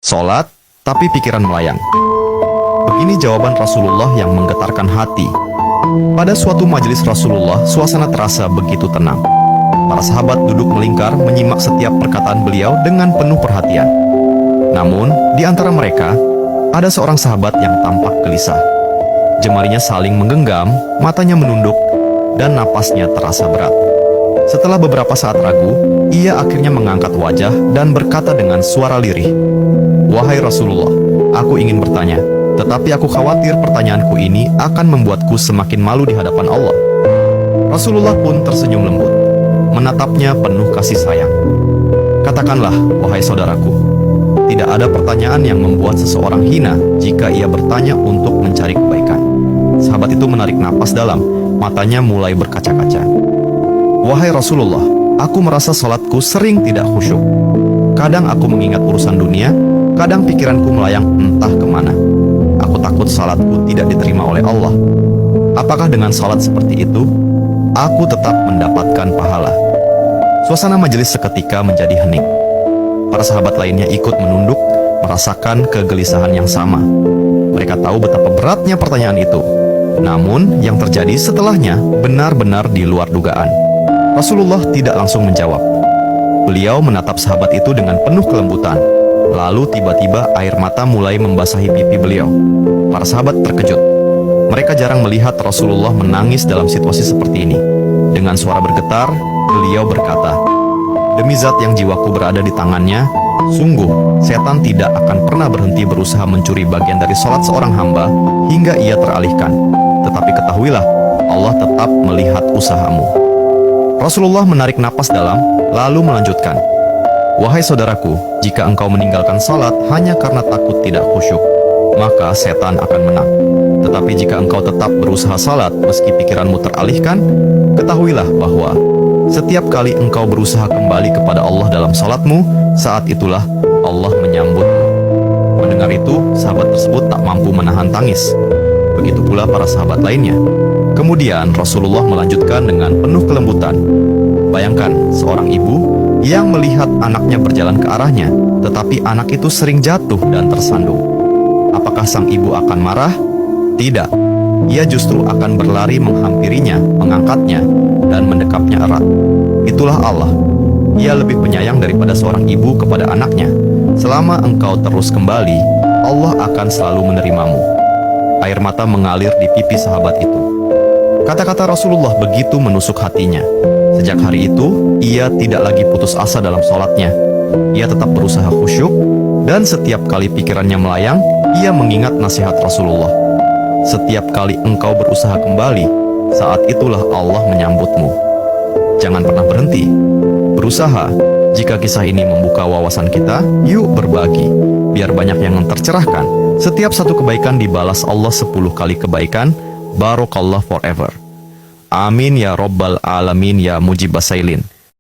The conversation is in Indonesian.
Sholat, tapi pikiran melayang. Begini jawaban Rasulullah yang menggetarkan hati. Pada suatu majelis Rasulullah, suasana terasa begitu tenang. Para sahabat duduk melingkar menyimak setiap perkataan beliau dengan penuh perhatian. Namun, di antara mereka, ada seorang sahabat yang tampak gelisah. Jemarinya saling menggenggam, matanya menunduk, dan napasnya terasa berat. Setelah beberapa saat ragu, ia akhirnya mengangkat wajah dan berkata dengan suara lirih, "Wahai Rasulullah, aku ingin bertanya, tetapi aku khawatir pertanyaanku ini akan membuatku semakin malu di hadapan Allah." Rasulullah pun tersenyum lembut, menatapnya penuh kasih sayang. "Katakanlah, wahai saudaraku, tidak ada pertanyaan yang membuat seseorang hina jika ia bertanya untuk mencari kebaikan." Sahabat itu menarik napas dalam, matanya mulai berkaca-kaca. "Wahai Rasulullah, aku merasa salatku sering tidak khusyuk. Kadang aku mengingat urusan dunia, kadang pikiranku melayang entah kemana. Aku takut salatku tidak diterima oleh Allah. Apakah dengan salat seperti itu, aku tetap mendapatkan pahala?" Suasana majelis seketika menjadi hening. Para sahabat lainnya ikut menunduk, merasakan kegelisahan yang sama. Mereka tahu betapa beratnya pertanyaan itu. Namun, yang terjadi setelahnya benar-benar di luar dugaan. Rasulullah tidak langsung menjawab. Beliau menatap sahabat itu dengan penuh kelembutan. Lalu tiba-tiba air mata mulai membasahi pipi beliau. Para sahabat terkejut. Mereka jarang melihat Rasulullah menangis dalam situasi seperti ini. Dengan suara bergetar, beliau berkata, "Demi zat yang jiwaku berada di tangannya, sungguh setan tidak akan pernah berhenti berusaha mencuri bagian dari sholat seorang hamba hingga ia teralihkan. Tetapi ketahuilah, Allah tetap melihat usahamu." Rasulullah menarik napas dalam, lalu melanjutkan, "Wahai saudaraku, jika engkau meninggalkan salat hanya karena takut tidak khusyuk, maka setan akan menang. Tetapi jika engkau tetap berusaha salat meski pikiranmu teralihkan, ketahuilah bahwa setiap kali engkau berusaha kembali kepada Allah dalam salatmu, saat itulah Allah menyambutmu." Mendengar itu, sahabat tersebut tak mampu menahan tangis. Begitu pula para sahabat lainnya. Kemudian Rasulullah melanjutkan dengan penuh kelembutan, "Bayangkan seorang ibu yang melihat anaknya berjalan ke arahnya, tetapi anak itu sering jatuh dan tersandung. Apakah sang ibu akan marah? Tidak. Ia justru akan berlari menghampirinya, mengangkatnya, dan mendekapnya erat. Itulah Allah. Ia lebih penyayang daripada seorang ibu kepada anaknya. Selama engkau terus kembali, Allah akan selalu menerimamu." Air mata mengalir di pipi sahabat itu. Kata-kata Rasulullah begitu menusuk hatinya. Sejak hari itu, ia tidak lagi putus asa dalam sholatnya. Ia tetap berusaha khusyuk, dan setiap kali pikirannya melayang, ia mengingat nasihat Rasulullah. "Setiap kali engkau berusaha kembali, saat itulah Allah menyambutmu." Jangan pernah berhenti. Berusaha. Jika kisah ini membuka wawasan kita, yuk berbagi. Biar banyak yang tercerahkan. Setiap satu kebaikan dibalas Allah 10 kali kebaikan. Barokallah forever. Amin ya Rabbal Alamin ya Mujibas Sailin.